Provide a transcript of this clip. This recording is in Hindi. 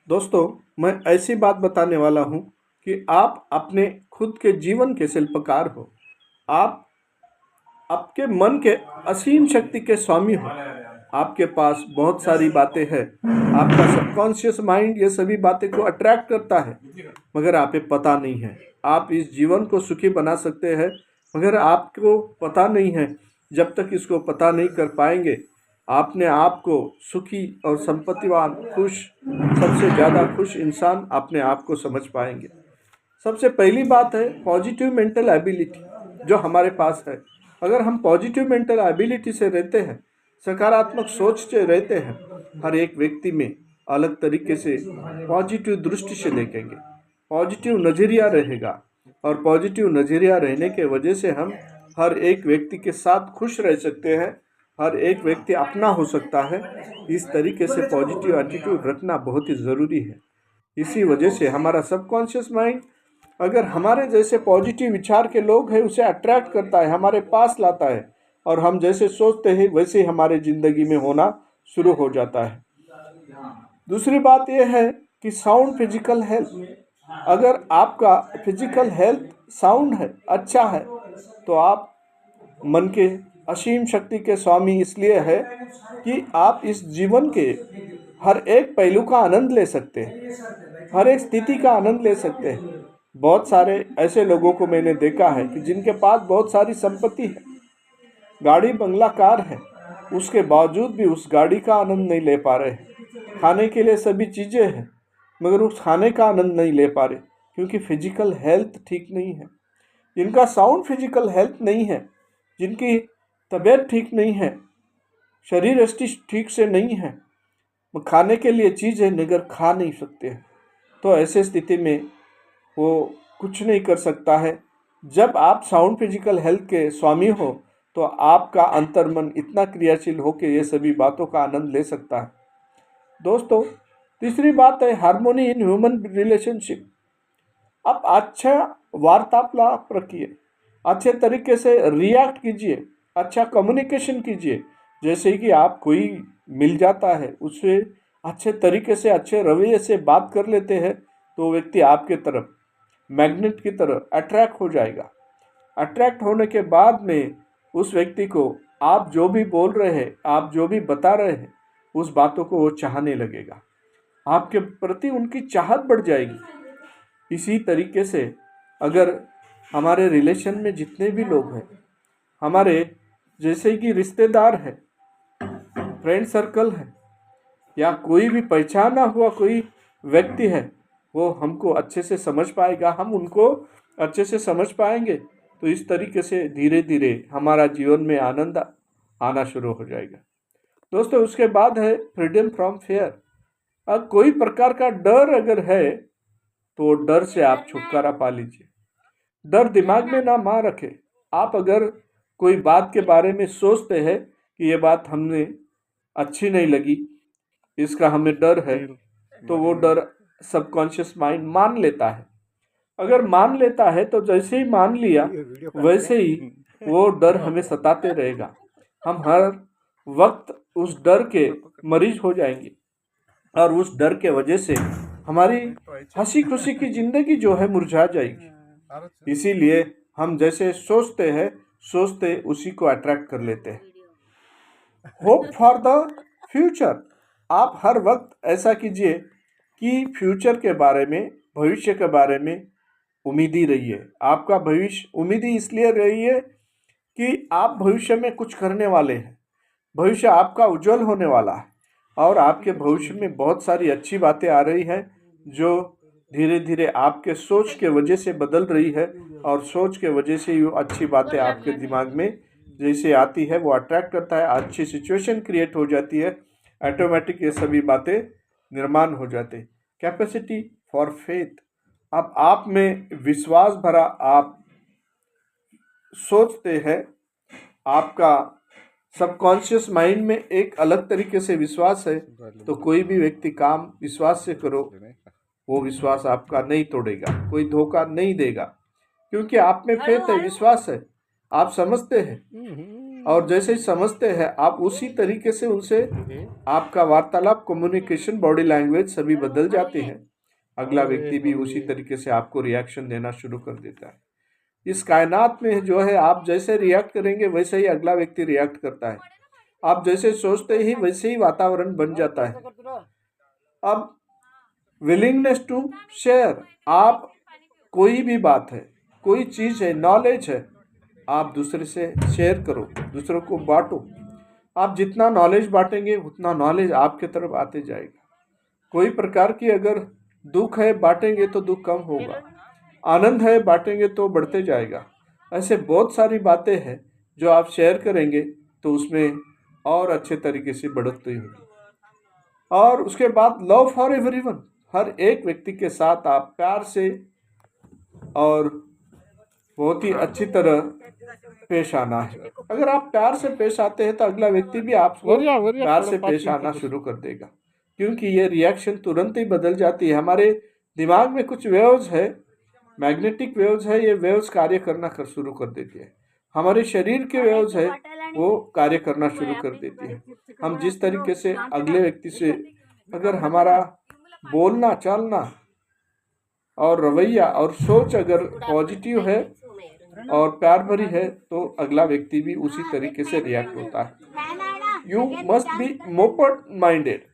दोस्तों, मैं ऐसी बात बताने वाला हूँ कि आप अपने खुद के जीवन के शिल्पकार हो। आप आपके मन के असीम शक्ति के स्वामी हो। आपके पास बहुत सारी बातें हैं। आपका सबकॉन्शियस माइंड ये सभी बातें को अट्रैक्ट करता है, मगर आपको पता नहीं है। आप इस जीवन को सुखी बना सकते हैं, मगर आपको पता नहीं है। जब तक इसको पता नहीं कर पाएंगे, आपने आप को सुखी और संपत्तिवान, खुश, सबसे ज़्यादा खुश इंसान अपने आप को समझ पाएंगे। सबसे पहली बात है पॉजिटिव मेंटल एबिलिटी जो हमारे पास है। अगर हम पॉजिटिव मेंटल एबिलिटी से रहते हैं, सकारात्मक सोच से रहते हैं, हर एक व्यक्ति में अलग तरीके से पॉजिटिव दृष्टि से देखेंगे, पॉजिटिव नज़रिया रहेगा। और पॉजिटिव नज़रिया रहने के वजह से हम हर एक व्यक्ति के साथ खुश रह सकते हैं, हर एक व्यक्ति अपना हो सकता है। इस तरीके से पॉजिटिव एटीट्यूड रखना बहुत ही ज़रूरी है। इसी वजह से हमारा सबकॉन्शियस माइंड अगर हमारे जैसे पॉजिटिव विचार के लोग हैं उसे अट्रैक्ट करता है, हमारे पास लाता है, और हम जैसे सोचते हैं वैसे ही हमारे ज़िंदगी में होना शुरू हो जाता है। दूसरी बात यह है कि साउंड फिजिकल हेल्थ। अगर आपका फिजिकल हेल्थ साउंड है, अच्छा है, तो आप मन के असीम शक्ति के स्वामी इसलिए है कि आप इस जीवन के हर एक पहलू का आनंद ले सकते हैं, हर एक स्थिति का आनंद ले सकते हैं। बहुत सारे ऐसे लोगों को मैंने देखा है कि जिनके पास बहुत सारी संपत्ति है, गाड़ी बंगला कार है, उसके बावजूद भी उस गाड़ी का आनंद नहीं ले पा रहे। खाने के लिए सभी चीज़ें हैं, मगर उस खाने का आनंद नहीं ले पा रहे, क्योंकि फिजिकल हेल्थ ठीक नहीं है। जिनका साउंड फिजिकल हेल्थ नहीं है, जिनकी तबीयत ठीक नहीं है, शरीर यष्टि ठीक से नहीं है, वो खाने के लिए चीज़ है मगर खा नहीं सकते हैं, तो ऐसे स्थिति में वो कुछ नहीं कर सकता है। जब आप साउंड फिजिकल हेल्थ के स्वामी हो, तो आपका अंतर्मन इतना क्रियाशील हो कि ये सभी बातों का आनंद ले सकता है। दोस्तों, तीसरी बात है हार्मोनी इन ह्यूमन रिलेशनशिप। आप अच्छा वार्तालाप रखिए, अच्छे तरीके से रिएक्ट कीजिए, अच्छा कम्युनिकेशन कीजिए। जैसे कि आप कोई मिल जाता है, उससे अच्छे तरीके से, अच्छे रवैये से बात कर लेते हैं, तो व्यक्ति आपके तरफ मैग्नेट की तरह अट्रैक्ट हो जाएगा। अट्रैक्ट होने के बाद में उस व्यक्ति को आप जो भी बोल रहे हैं, आप जो भी बता रहे हैं, उस बातों को वो चाहने लगेगा, आपके प्रति उनकी चाहत बढ़ जाएगी। इसी तरीके से अगर हमारे रिलेशन में जितने भी लोग हैं, हमारे जैसे कि रिश्तेदार है, फ्रेंड सर्कल है, या कोई भी पहचाना हुआ कोई व्यक्ति है, वो हमको अच्छे से समझ पाएगा, हम उनको अच्छे से समझ पाएंगे, तो इस तरीके से धीरे धीरे हमारा जीवन में आनंद आना शुरू हो जाएगा। दोस्तों, उसके बाद है फ्रीडम फ्रॉम फेयर। अब कोई प्रकार का डर अगर है, तो डर से आप छुटकारा पा लीजिए। डर दिमाग में ना मार रखे। आप अगर कोई बात के बारे में सोचते हैं कि ये बात हमने अच्छी नहीं लगी, इसका हमें डर है, तो वो डर सबकॉन्शियस माइंड मान लेता है। अगर मान लेता है तो जैसे ही मान लिया, वैसे ही वो डर हमें सताते रहेगा। हम हर वक्त उस डर के मरीज हो जाएंगे, और उस डर के वजह से हमारी हंसी खुशी की जिंदगी जो है मुरझा जाएगी। इसीलिए हम जैसे सोचते उसी को अट्रैक्ट कर लेते हैं। Hope for the future. आप हर वक्त ऐसा कीजिए कि फ्यूचर के बारे में, भविष्य के बारे में उम्मीदी रहिए। आपका भविष्य उम्मीदी इसलिए रही है कि आप भविष्य में कुछ करने वाले हैं, भविष्य आपका उज्जवल होने वाला है, और आपके भविष्य में बहुत सारी अच्छी बातें आ रही हैं जो धीरे धीरे आपके सोच के वजह से बदल रही है, और सोच के वजह से ये अच्छी बातें आपके दिमाग में जैसे आती है वो अट्रैक्ट करता है, अच्छी सिचुएशन क्रिएट हो जाती है, ऑटोमेटिक ये सभी बातें निर्माण हो जाते। Capacity for faith. अब आप में विश्वास भरा आप सोचते हैं, आपका सबकॉन्शियस माइंड में एक अलग तरीके से विश्वास है, तो कोई भी व्यक्ति काम विश्वास से करो, वो विश्वास आपका नहीं तोड़ेगा, कोई धोखा नहीं देगा, क्योंकि आप में फेथ है, विश्वास है। आप समझते हैं और जैसे ही समझते हैं आप उसी तरीके से उनसे आपका वार्तालाप, कम्युनिकेशन, बॉडी लैंग्वेज सभी बदल जाती है। अगला व्यक्ति भी उसी तरीके से आपको रिएक्शन देना शुरू कर देता है। इस कायनात में जो है आप जैसे रिएक्ट करेंगे वैसे ही अगला व्यक्ति रिएक्ट करता है। आप जैसे सोचते ही वैसे ही वातावरण बन जाता है। अब विलिंगनेस टू शेयर, आप कोई भी बात है, कोई चीज़ है, नॉलेज है, आप दूसरे से शेयर करो, दूसरों को बांटो। आप जितना नॉलेज बांटेंगे उतना नॉलेज आपके तरफ आते जाएगा। कोई प्रकार की अगर दुख है बांटेंगे तो दुख कम होगा, आनंद है बांटेंगे तो बढ़ते जाएगा। ऐसे बहुत सारी बातें हैं जो आप शेयर करेंगे तो उसमें और अच्छे तरीके से बढ़ोतरी होगी। और उसके बाद लव फॉर एवरीवन, हर एक व्यक्ति के साथ आप प्यार से और बहुत ही अच्छी तरह पेश आना है। अगर आप प्यार से पेश आते हैं तो अगला व्यक्ति भी आपको प्यार से पेश आना शुरू कर देगा, क्योंकि ये रिएक्शन तुरंत ही बदल जाती है। हमारे दिमाग में कुछ वेव्स है, मैग्नेटिक वेव्स है, ये वेव्स कार्य करना शुरू कर देती है। हमारे शरीर के वेव्स है वो कार्य करना शुरू कर देती है। हम जिस तरीके से अगले व्यक्ति से, अगर हमारा बोलना चालना और रवैया और सोच अगर पॉजिटिव है और प्यार भरी है तो अगला व्यक्ति भी उसी तरीके से रिएक्ट होता है। You must be open minded.